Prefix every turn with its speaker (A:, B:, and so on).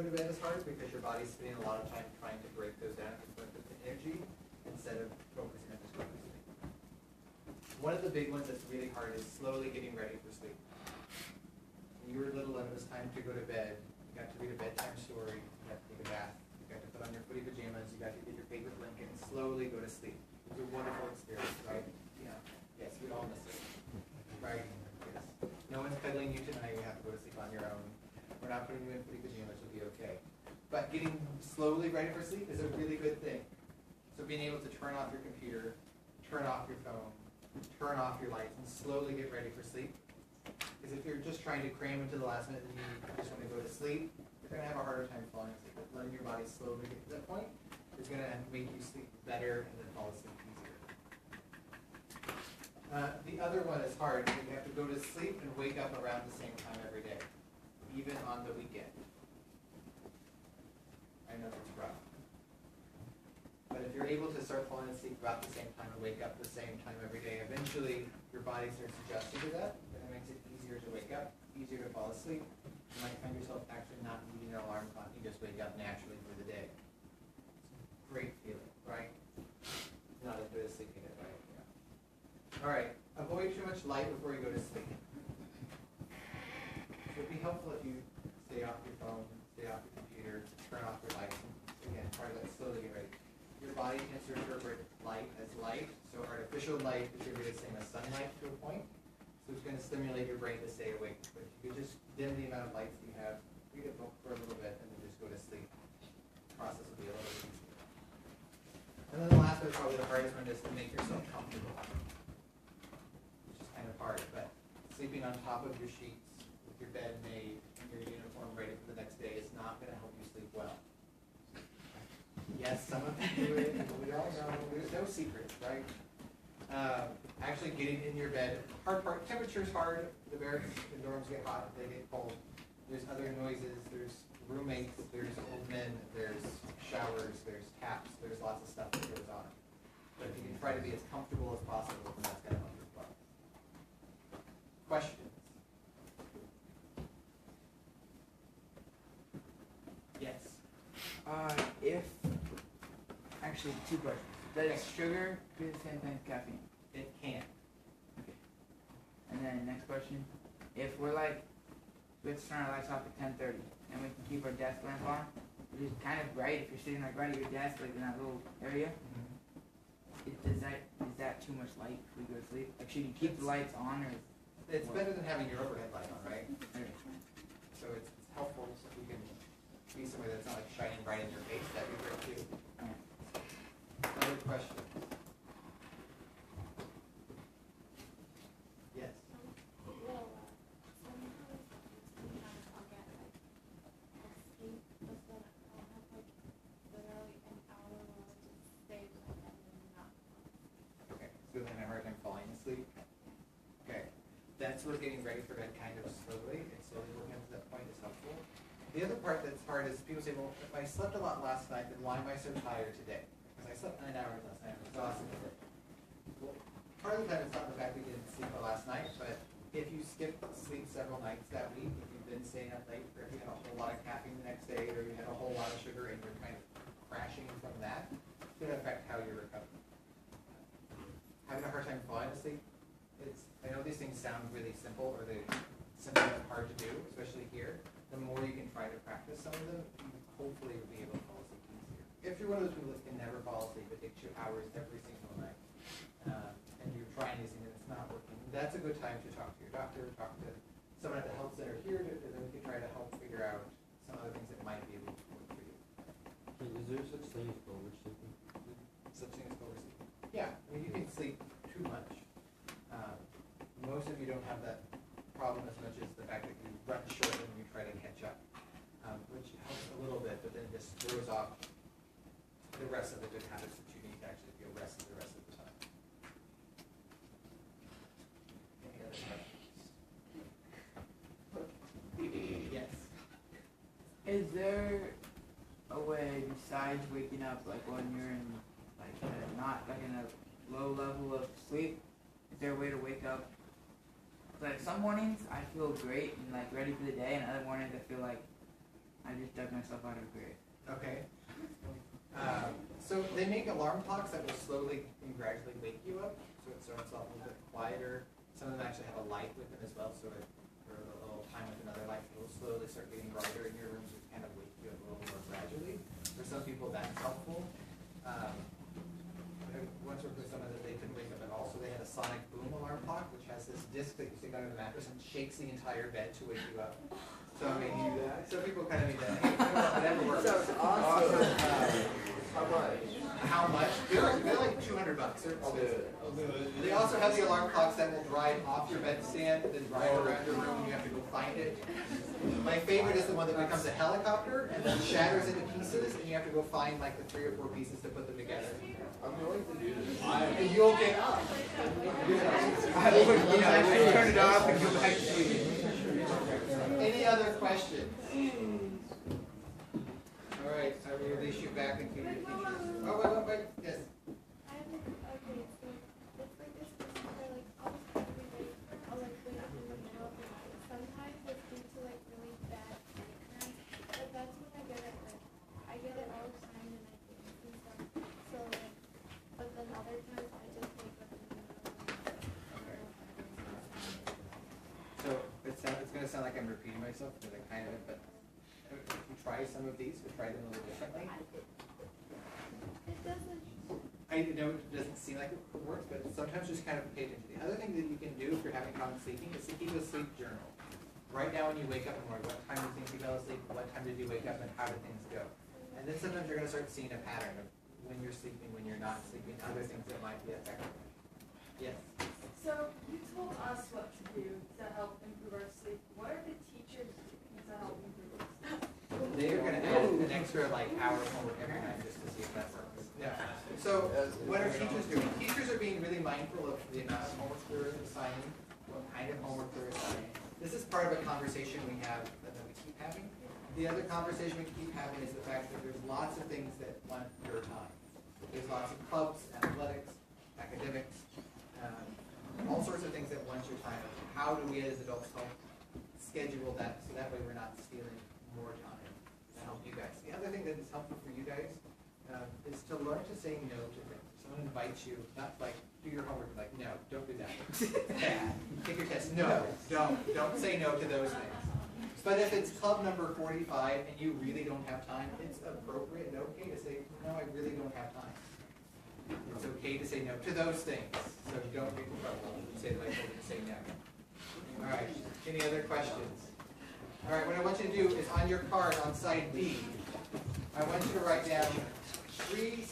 A: to bed is hard because your body's spending a lot of time trying to break those down and put the energy instead of focusing on just going to sleep. One of the big ones that's really hard is slowly getting ready for sleep. When you were little and it was time to go to bed, you got to read a bedtime story, you got to take a bath, you got to put on your footy pajamas, you got to get your favorite blanket and slowly go to sleep. It was a wonderful experience, right? Yeah. Yes, we all miss it. Right? Yes. No one's cuddling you tonight, you have to go to sleep on your own. We're not putting you in footy pajamas, you'll be okay. But getting slowly ready for sleep is a really good thing. So being able to turn off your computer, turn off your phone, turn off your lights, and slowly get ready for sleep. Because if you're just trying to cram into the last minute and you just want to go to sleep, you're going to have a harder time falling asleep. But letting your body slowly get to that point is going to make you sleep better and then fall asleep easier. The other one is hard. You have to go to sleep and wake up around the same time every day, even on the weekend. I know it's rough. But if you're able to start falling asleep about the same time and wake up the same time every day, eventually your body starts adjusting to that, and it makes it easier to wake up, easier to fall asleep. You might find yourself actually not needing an alarm clock. You just wake up naturally through the day. It's a great feeling, right? Not as good as sleeping at night. Yeah. All right. Avoid too much light before you go to sleep. So it'd be helpful if you stay off your phone, stay off your computer, turn off your lights. Again, part of that slowly get ready. Your body tends to interpret light as light, so artificial light is really the same as sunlight to a point. So it's going to stimulate your brain to stay awake. But if you could just dim the amount of lights that you have, read a book for a little bit, and then just go to sleep, the process will be a little bit easier. And then the last one, probably the hardest one, is to make yourself comfortable. Which is kind of hard, but sleeping on top of your sheets, with your bed made, your uniform ready for the next day is not going to help you sleep well. Yes, some of them do it. We all know. There's no secrets, right? Actually getting in your bed, hard part, temperature's hard. The barracks and dorms get hot, they get cold. There's other noises, there's roommates, there's old men, there's showers, there's taps, there's lots of stuff that goes on. But if you can try to be as comfortable as possible, then that's going to help you as well. Questions? Yes?
B: Actually, two questions. Does sugar do the same thing as caffeine?
A: It can.
B: Okay. And then next question. If we're like, we have to turn our lights off at 10:30 and we can keep our desk lamp on, which is kind of bright if you're sitting like right at your desk, like in that little area. Mm-hmm. Is that too much light if we go to sleep? Like, should you keep the lights on or?
A: It's better than having your overhead light on, right?
B: Okay.
A: So it's helpful so you can be somewhere that's not like shining right in your face. That'd be great too. Other questions? Yes.
C: Well, sometimes I'll get like a sleep, but then I'll have like literally an hour where I'll just stay in my bed and not.
A: Okay, so then I have a hard time falling asleep. Okay, that's where getting ready for bed kind of slowly and slowly working up to that point is helpful. The other part that's hard is people say, well, if I slept a lot last night, then why am I so tired today? Because I slept 9 hours last night, I'm exhausted. Well, part of the time it's not the fact that you didn't sleep well last night, but if you skipped sleep several nights that week, if you've been staying up late, or if you had a whole lot of caffeine the next day, or you had a whole lot of sugar and you're kind of crashing from that, it's going to affect how you're recovering. Having a hard time falling asleep, I know these things sound really simple, or they're simple and hard to do, especially here. The more you can try to practice some of them, you hopefully will be able to fall asleep easier. If you're one of those people that can never fall asleep, it takes you hours every single night, and you're trying these things and it's not working, that's a good time to talk to your doctor, talk to someone at the health center here, and then we can try to help figure out some other things that might be able to work for you.
D: Is there such thing as oversleeping?
A: Such thing as oversleeping? Yeah, I mean, you can sleep too much. Most of you don't have that problem as much as the fact that you run short and you try to catch up, which helps a little bit, but then just throws off the rest of the good habits that you need to actually feel rested the rest of the time. Any other questions? Yes.
B: Is there a way besides waking up, like when you're in like not like in a low level of sleep? Is there a way to wake up? Like some mornings I feel great and like ready for the day, and other mornings I feel like I just dug myself out of a grave.
A: Okay. So they make alarm clocks that will slowly and gradually wake you up, so it starts off a little bit quieter. Some of them actually have a light with them as well, so if for a little time with another light, it will slowly start getting brighter in your room, so it kind of wake you up a little more gradually. For some people, that's helpful. I once worked with someone that they couldn't wake up at all, so they had a sonic boom alarm clock, which has this disc that you stick under the mattress and shakes the entire bed to wake you up. So I mean, some people kind of need that. Hey, whatever works.
D: Sounds awesome.
A: How much? How much? They're like $200. They're expensive. They also have the alarm clocks that will drive off your bedstand, then drive around your room, and you have to go find it. My favorite is the one that becomes a helicopter and then shatters into pieces, and you have to go find like the 3 or 4 pieces to put them together.
D: I'm going to do this.
A: And you'll get up.
B: I would actually turn it off and go back to sleep.
A: Any other questions? All right, I will release you back into your teachers. Oh, wait. Yes.
C: I have okay, so it's like this procedure, like almost every day, I'll like wake up in the middle of the night. Sometimes it's due to like really bad night cramps, but that's when I get it I get it all the time and I think and stuff. So like, but then other times I just wake up in the middle of the night.
A: So it's going to sound like I'm repeating myself because I kind of, but if you try some of these, or try them a little differently.
C: It doesn't.
A: I know it doesn't seem like it works, but sometimes just kind of pay attention. The other thing that you can do if you're having problems sleeping is to keep a sleep journal. Write down when you wake up in the morning, what time do you think you fell asleep, what time did you wake up, and how did things go. And then sometimes you're going to start seeing a pattern of when you're sleeping, when you're not sleeping, other things that might be affecting. Yes?
E: So you told us what to do to help improve our sleep. What are the teachers doing to help improve our sleep?
A: They're going to add an extra like hour of homework every night just to see if that works. Yeah. So what are teachers doing? Teachers are being really mindful of the amount of homework they're assigning, what kind of homework they're assigning. This is part of a conversation we have that we keep having. The other conversation we keep having is the fact that there's lots of things that want your time. There's lots of clubs, athletics, academics, all sorts of things that want your time. How do we as adults help schedule that so that way we're not stealing more time to help you guys? The other thing that is helpful for you guys is to learn to say no to things. Someone invites you, not like do your homework, like no, don't do that. Bad. Take your test. No, don't say no to those things. But if it's club number 45 and you really don't have time, it's appropriate and okay to say no, I really don't have time. It's okay to say no to those things. So don't get in trouble and say that I told you to say no. All right. Any other questions? All right. What I want you to do is on your card on side B, I want you to write down 3